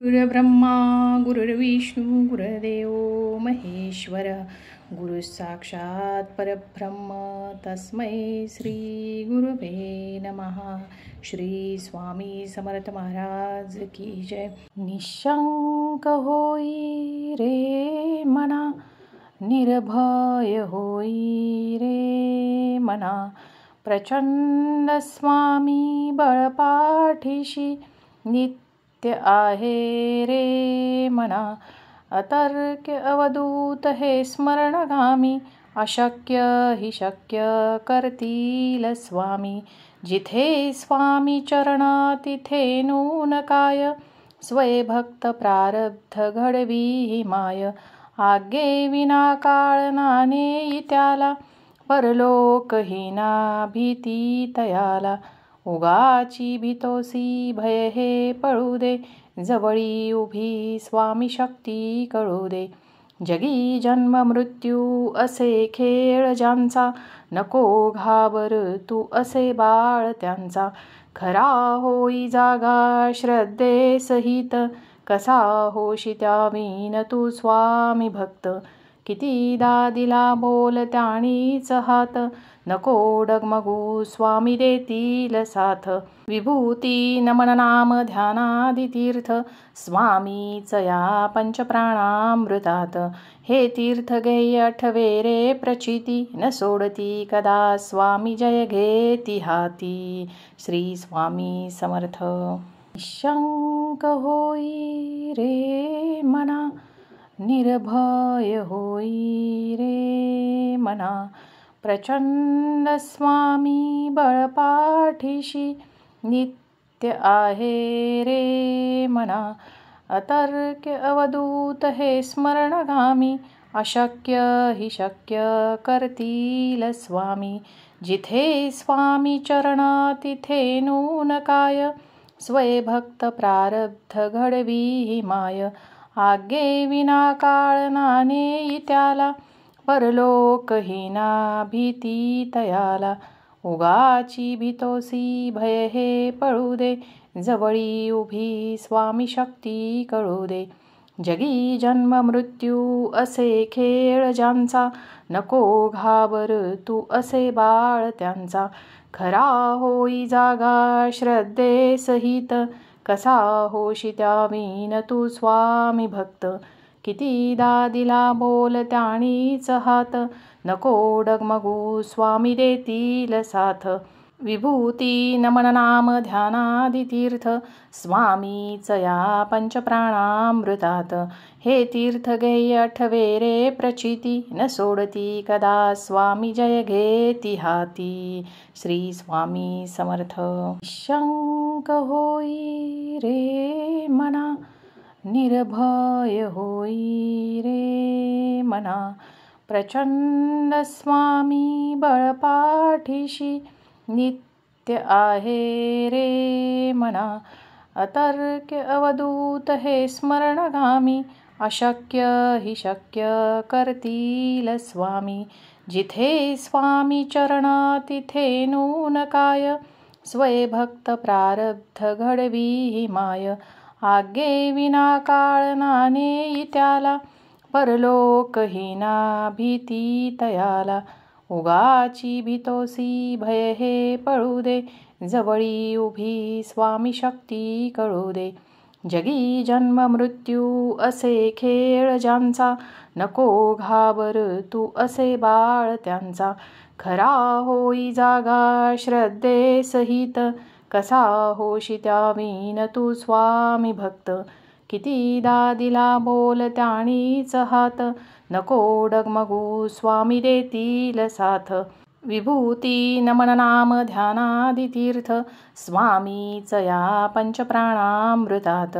गुरुर्ब्रह्मा गुरुर्विष्णू गुरुर्देव महेश्वर गुरु साक्षात परब्रह्म तस्मै श्री गुरुवे नमः. श्री स्वामी समर्थ महाराज की जय. निशंक होई रे मना, निर्भय होई रे मना, प्रचंड स्वामी बळपाठीशी नित्य आहे रे मना. अतर्क्य अवधूत हे स्मरणगामी, अशक्य हि शक्य करतील स्वामी. जिथे स्वामी चरण तिथे नून काय, स्वयं प्रारब्ध घडवी माय. आज्ञे विना काळ नाने त्याला, परलोकहीना भीती तयाला. उगाची भीतोसी भय हे पळू दे, जवळी उभी स्वामी शक्ती कळू दे. जगी जन्म मृत्यू असे खेळ ज्यांचा, नको घाबर तू असे बाळ त्यांचा. खरा होई जागा श्रद्धे सहित, कसा होशी त्यावीन तू स्वामी भक्त. कितीदा दिला बोल त्यानीच हात, नको डगमगू स्वामी देतील साथ. विभूती नमन नाम ध्यानादि तीर्थ, स्वामीच या पंचप्राणामृतात. हे तीर्थ घेय आठवे रे प्रचिती, न सोडती कदा स्वामी जय घेती हाती. श्री स्वामी समर्थ. निशंक होई रे मना, निर्भय होई रे मना, प्रचंड स्वामी बळपाठीशी नित्य आहे रे मना. अतर्क्य अवधूत हे स्मरणगामी, अशक्य हि शक्य करतील स्वामी. जिथे स्वामी चरण तिथे नून काय, स्वयं प्रारब्ध घडवी माय. आज्ञे विना काळ नाने त्याला, परलोकहीना भीती तयाला. उगाची भीतोसी भय हे पळू दे, जवळी उभी स्वामी शक्ती कळू दे. जगी जन्म मृत्यू असे खेळ ज्यांचा, नको घाबर तू असे बाळ त्यांचा. खरा होई जागा श्रद्धे सहित, कसा होशी त्यावीन तू स्वामी भक्त. कितीदा दिला बोल त्यानीच हात, नको डगमगू स्वामी देतील साथ. विभूती नमन नाम ध्यानादि तीर्थ, स्वामीच या पंचप्राणामृतात. हे तीर्थ घेय आठवे रे प्रचिती, न सोडती कदा स्वामी जय घेती हाती. श्री स्वामी समर्थ. निशंक होई रे मना, निर्भय होई रे मना, प्रचंड स्वामी बळपाठीशी नित्य आहे रे मना. अतर्क्य अवधूत हे स्मरणगामी, अशक्य हि शक्य करतील स्वामी. जिथे स्वामी चरण तिथे नून काय, स्वयं प्रारब्ध घडवी माय. आज्ञे विना काळ नाने त्याला, परलोकहीना भीती तयाला. उगाची भीतोसी भय हे पळू दे, जवळी उभी स्वामी शक्ती कळू दे. जगी जन्म मृत्यू असे खेळ ज्यांचा, नको घाबर तू असे बाळ त्यांचा. खरा होई जागा श्रद्धे सहित, कसा होशी त्यावीन तू स्वामी भक्त. कितीदा दिला बोल त्यानीच हात, नको डगमगू स्वामी देतील साथ. विभूती नमन नाम ध्यानादि तीर्थ, स्वामीच या पंचप्राणामृतात.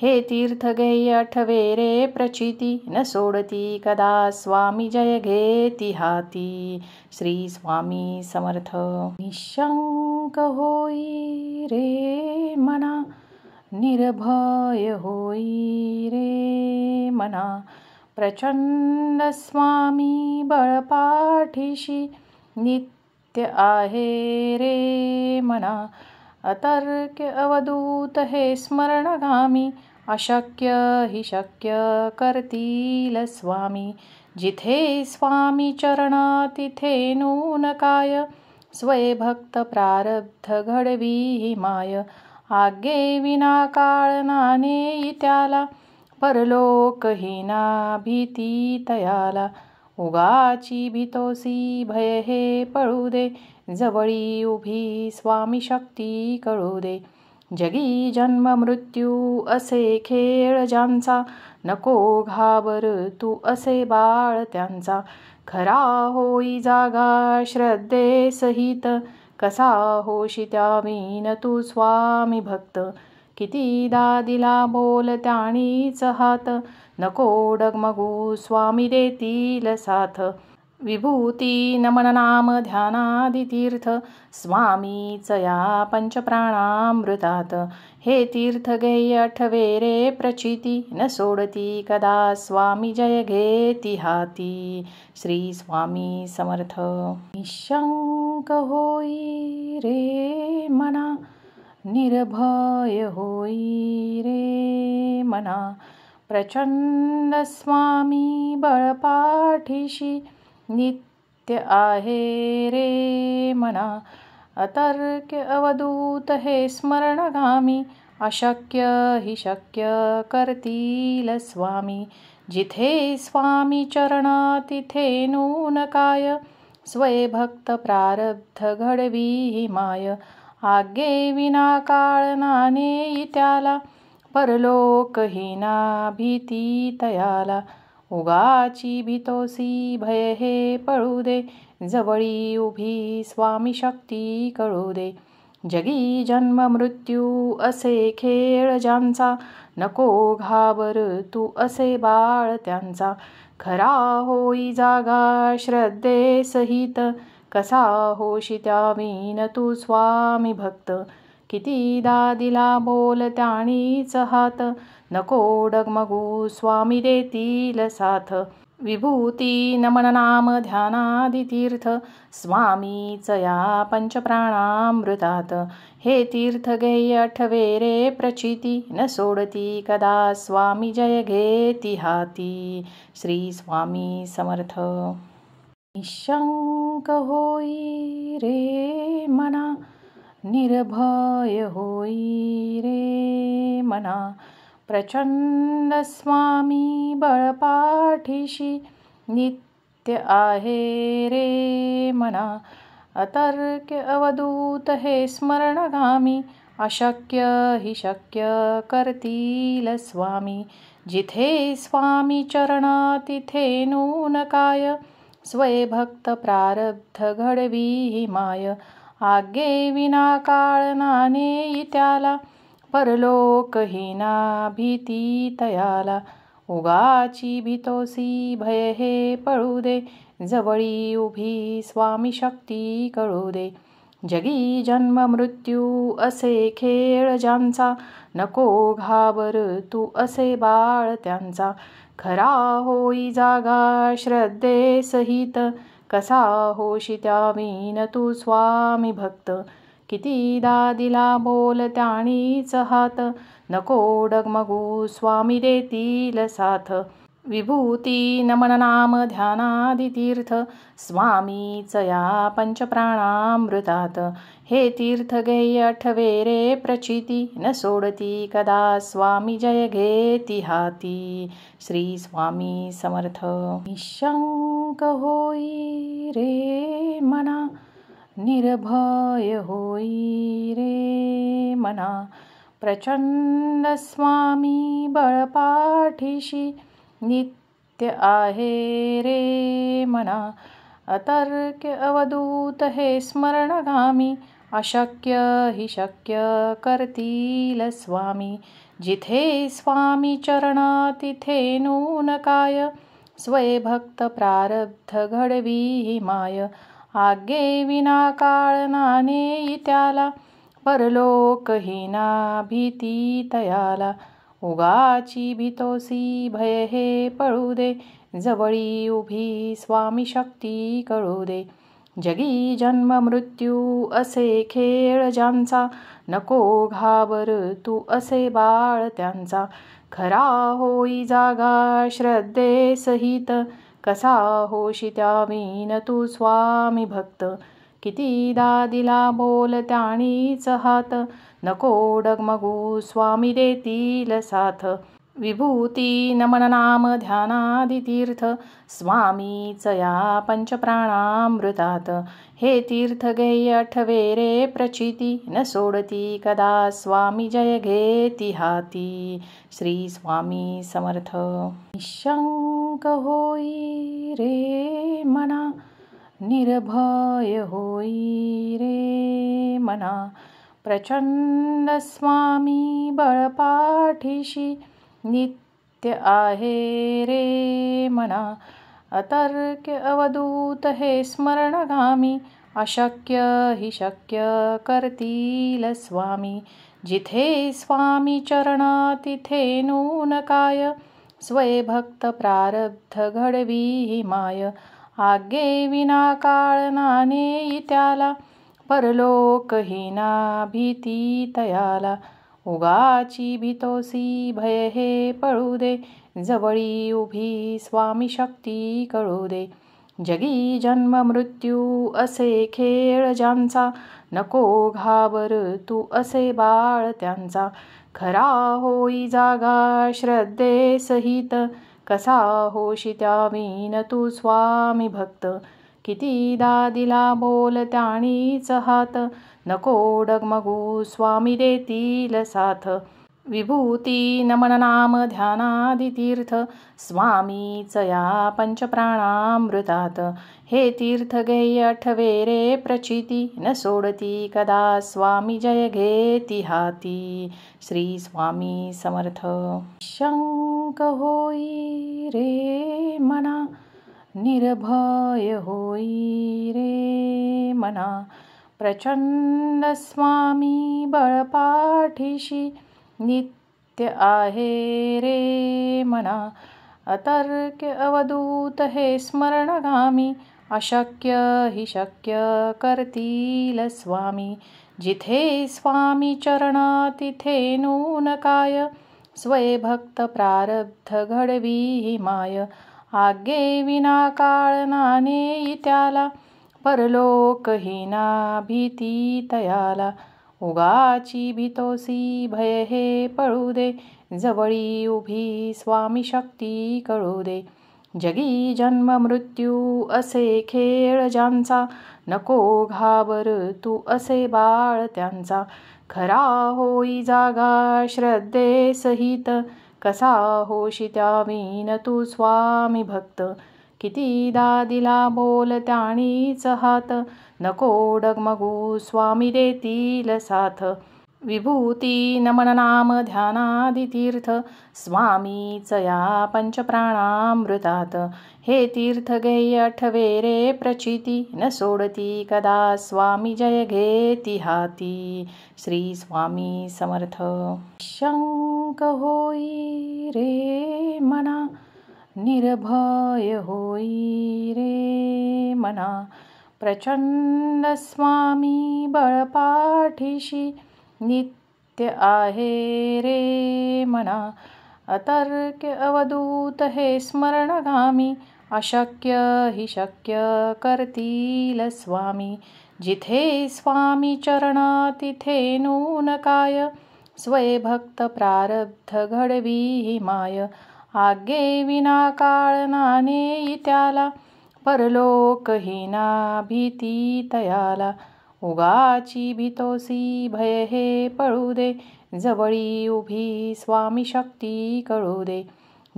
हे तीर्थ घेय आठवे रे प्रचिती, न सोडती कदा स्वामी जय घेती हाती. श्री स्वामी समर्थ. निशंक होई रे मना, निर्भय होई रे मना, प्रचंड स्वामी बळपाठीशी नित्य आहे रे मना. अतर्क्य अवधूत हे स्मरणगामी अशक्य हि शक्य करतील स्वामी. जिथे स्वामी चरण तिथे नून काय. स्वयंभक्त प्रारब्ध घडवी माय. आज्ञे विना काळ ना नेई त्याला. परलोकहीना भीती तयाला. उगाची भीतोसी भय हे पळू दे. जवळी उभी स्वामी शक्ती कळू दे. जगी जन्म मृत्यू असे खेळ ज्यांचा. नको घाबर तू असे बाळ त्यांचा. खरा होई जागा श्रद्धे सहित. कसा होशी त्यावीन तू स्वामी भक्त. कितीदा दिला बोल त्यानीच हात. नको डगमगू स्वामी देतील साथ. विभूती नमन नाम ध्यानादि तीर्थ. स्वामीच या पंचप्राणामृतात. हे तीर्थ घेय आठवे रे प्रचिती. न सोडती कदा स्वामी जय घेती हाती. श्री स्वामी समर्थ. निशंक होई रे मना. निर्भय होई रे मना. प्रचंड स्वामी बळपाठीशी. नित्य आहे रे मना. अतर्क्य अवधूत हे स्मरणगामी. अशक्य हि शक्य करतील स्वामी. जिथे स्वामी चरण तिथे नून काय. स्वयंभक्त प्रारब्ध घडवी माय. आज्ञे विना काळ ना नेई त्याला. परलोकहीना भीती तयाला. उगाची भीतोसी भय हे पळू दे. जवळी उभी स्वामी शक्ती कळू दे. जगी जन्म मृत्यू असे खेळ ज्यांचा. नको घाबर तू असे बाळ त्यांचा. खरा होई जागा श्रद्धे सहित. कसा होशी त्यावीन तू स्वामी भक्त. कितीदा दिला बोल त्यानीच हात. नको डगमगू स्वामी देतील साथ. विभूती नमन नाम ध्यानादि तीर्थ. स्वामीच या पंचप्राणामृतात. हे तीर्थ घेय आठवे रे प्रचिती. न सोडती कदा स्वामी जय घेती हाती. श्री स्वामी समर्थ. निशंक होई रे मना. निर्भय होई रे मना. प्रचंड स्वामी बळपाठीशी. नित्य आहे रे मना. अतर्क्य अवधूत हे स्मरणगामी. अशक्य हि शक्य करतील स्वामी. जिथे स्वामी चरण तिथे नून काय. स्वयंभक्त प्रारब्ध घडवी माय. आज्ञे विना काळ ना नेई त्याला. परलोकहीना भीती तयाला. उगाची भीतोसी भय हे पळू दे. जवळी उभी स्वामी शक्ती कळू दे. जगी जन्म मृत्यू असे खेळ ज्यांचा. नको घाबर तू असे बाळ त्यांचा. खरा होई जागा श्रद्धे सहित. कसा होशी त्यावीन तू स्वामी भक्त. कितीदा दिला बोल त्यानीच हात. नको डगमगू स्वामी देतील साथ. विभूती नमन नाम ध्यानादि तीर्थ. स्वामीच या पंचप्राणामृतात. हे तीर्थ घेय आठवे रे प्रचिती. न सोडती कदा स्वामी जय घेती हाती. श्री स्वामी समर्थ. निशंक होई रे मना. निर्भय होई रे मना. प्रचंड स्वामी बळपाठीशी. नित्य आहे रे मना. अतर्क्य अवधूत हे स्मरणगामी. अशक्य हि शक्य करतील स्वामी. जिथे स्वामी चरण तिथे नून काय. स्वयंभक्त प्रारब्ध घडवी माय. आज्ञे विना काळ ना नेई त्याला. परलोकहीना भीती तयाला. उगाची भीतोसी भय हे पळू दे. जवळी उभी स्वामी शक्ती कळू दे. जगी जन्म मृत्यू असे खेळ ज्यांचा. नको घाबर तू असे बाळ त्यांचा. खरा होई जागा श्रद्धेसहित, कसा होशी त्यावीन तू स्वामी भक्त. कितीदा दिला बोल त्यानीच हात, नको डगमगू स्वामी देतील साथ. विभूती नमन नाम ध्यानादि तीर्थ, स्वामीच या पंचप्राणामृतात. हे तीर्थ घेय आठवे रे प्रचिती, न सोडती कदा स्वामी जय घेती हाती. श्री स्वामी समर्थ. निशंक होई रे मना, निर्भय होई रे मना. प्रचंड स्वामी बळपाठीशी, नित्य आहे रे मना. अतर्क्य अवधूत हे स्मरणगामी, अशक्य हि शक्य करतील स्वामी. जिथे स्वामी चरण तिथे नून काय, स्वयं प्रारब्ध घडवी ही माय. आज्ञे विना काळ नाने त्याला, परलोकहीना भीती तयाला. उगाची भीतोसी भय हे पळू दे, जवळी उभी स्वामी शक्ती कळू दे. जगी जन्म मृत्यू असे खेळ ज्यांचा, नको घाबर तू असे बाळ त्यांचा. खरा होई जागा श्रद्धेसहित, कसा होशी त्यावीन तू स्वामी भक्त. कितीदा दिला बोल त्यानीच हात, नको डगमगू स्वामी देतील साथ. विभूती नमन नाम ध्यानादि तीर्थ, स्वामीच या पंचप्राणामृतात. हे तीर्थ घेय आठवे रे प्रचिती, न सोडती कदा स्वामी जय घेती हाती. श्री स्वामी समर्थ. शंक होई रे मना, निर्भय होई रे मना. प्रचंड स्वामी बळपाठीशी, नित्य आहे रे मना. अतर्क्य अवधूत हे स्मरणगामी, अशक्य हि शक्य करतील स्वामी. जिथे स्वामी चरण तिथे नून काय, स्वयं प्रारब्ध घडवी ही माय. आज्ञे विना काळ नाने त्याला, परलोकहीना भीती तयाला. उगाची भीतोसी भय हे पळू दे, जवळी उभी स्वामी शक्ती कळू दे. जगी जन्म मृत्यू असे खेळ ज्यांचा, नको घाबर तू असे बाळ त्यांचा. खरा होई जागा श्रद्धेसहित, कसा होशी त्यावीन तू स्वामी भक्त. कितीदा दिला बोल त्यानीच हात, नको डगमगू स्वामी देतील साथ. विभूती नमन नाम ध्यानादि तीर्थ, स्वामीच या पंचप्राणामृतात. हे तीर्थ घेय आठवे रे प्रचिती, न सोडती कदा स्वामी जय घेती हाती. श्री स्वामी समर्थ. शंक होई रे मना, निर्भय होई रे मना. प्रचंड स्वामी बळपाठीशी, नित्य आहे रे मना. अतर्क्य अवधूत हे स्मरणगामी, अशक्य हि शक्य करतील स्वामी. जिथे स्वामी चरण तिथे नून काय, स्वयं प्रारब्ध घडवी ही माय. आज्ञे विना काळ नाने त्याला, परलोकहीना भीती तयाला. उगाची भीतोसी भय हे पळू दे, जवळी उभी स्वामी शक्ती कळू दे.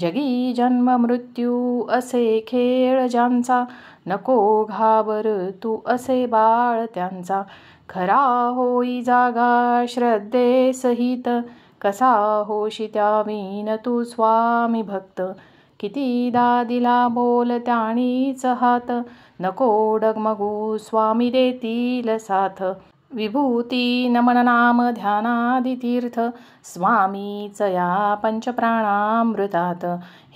जगी जन्म मृत्यू असे खेळ ज्यांचा, नको घाबर तू असे बाळ त्यांचा. खरा होई जागा श्रद्धेसहित, कसा होशी त्यावीन तू स्वामी भक्त. कितीदा दिला बोल त्यानीच हात, नको डगमगू स्वामी देतील साथ. विभूती नमन नाम ध्यानादितीर्थ स्वामीच या पंचप्राणामृतात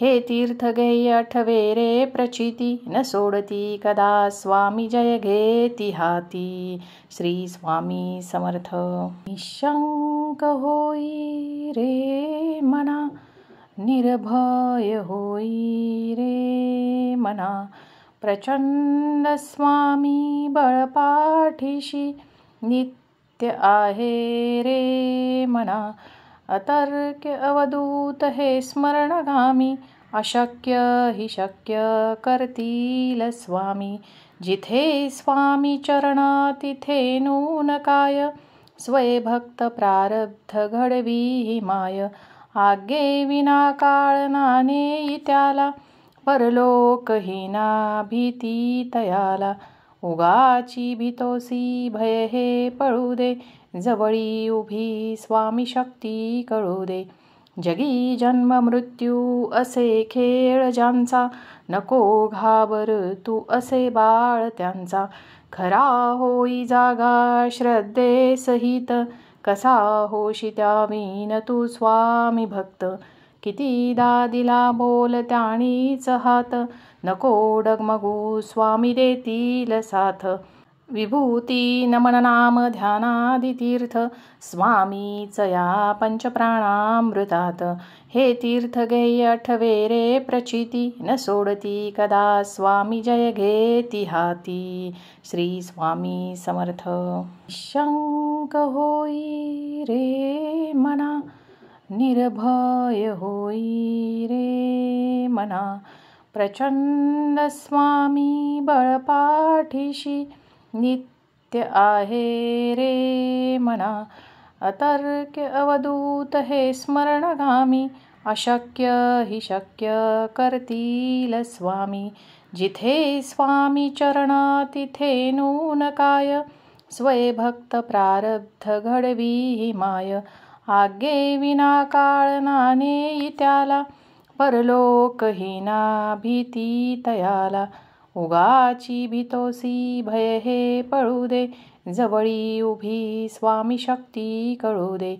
हे तीर्थ घेय आठवे रे प्रचिती न सोडती कदा स्वामी जय घेती हाती श्री स्वामी समर्थ निशंक होई रे मना निर्भय होई रे मना प्रचंड स्वामी बळपाठीशी नित्य आहे रे मना अतर्क्य अवधूत हे स्मरणगामी अशक्य हि शक्य करतील स्वामी जिथे स्वामी चरण तिथे नून काय स्वय भक्त प्रारब्ध घडवी माय आगे विना काळ नाने त्याला परलोकहीना भीती तयाला उगाची भीतोसी भय हे पळू दे जवळी उभी स्वामी शक्ती कळू दे जगी जन्म मृत्यू असे खेळ ज्यांचा नको घाबर तू असे बाळ त्यांचा खरा होई जागा श्रद्धे सहित कसा होशी त्यावीन तू स्वामी भक्त कितीदा दिला बोल त्यानीच हात नको डगमगू स्वामी देतील साथ विभूती नमन नाम ध्यानादितीर्थ स्वामीच या पंचप्राणामृतात हे तीर्थ घेय आठवे रे प्रचिती न सोडती कदा स्वामी जय घेती हाती श्री स्वामी समर्थ निशंक होई रे मना निर्भय होई रे मना प्रचंड स्वामी बळपाठीशी नित्य आहे रे मना अतर्क्य अवधूत हे स्मरणगामी अशक्य हि शक्य करतील स्वामी जिथे स्वामी चरण तिथे नून काय स्वय भक्त प्रारब्ध घडवी माय आगे विना काळ नाने त्याला परलोकहीना भीती तयाला उगाची भीतोसी भय हे पळू दे जवळी उभी स्वामी शक्ती कळू दे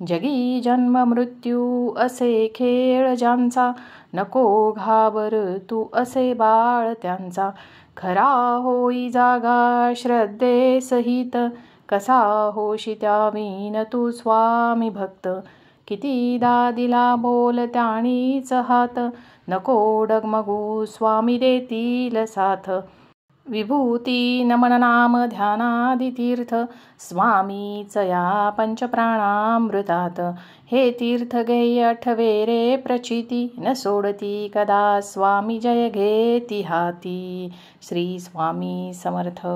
जगी जन्म मृत्यू असे खेळ ज्यांचा नको घाबर तू असे बाळ त्यांचा खरा होई जागा श्रद्धे सहित कसा होशी त्यावीन तू स्वामी भक्त कितीदा दिला बोल त्यानीच हात नको डगमगू स्वामी देतील साथ विभूती नमन नाम ध्यानादितीर्थ स्वामीच या पंचप्राणामृतात हे तीर्थ घेय आठवे रे प्रचिती न सोडती कदा स्वामी जय घेती हाती श्री स्वामी समर्थ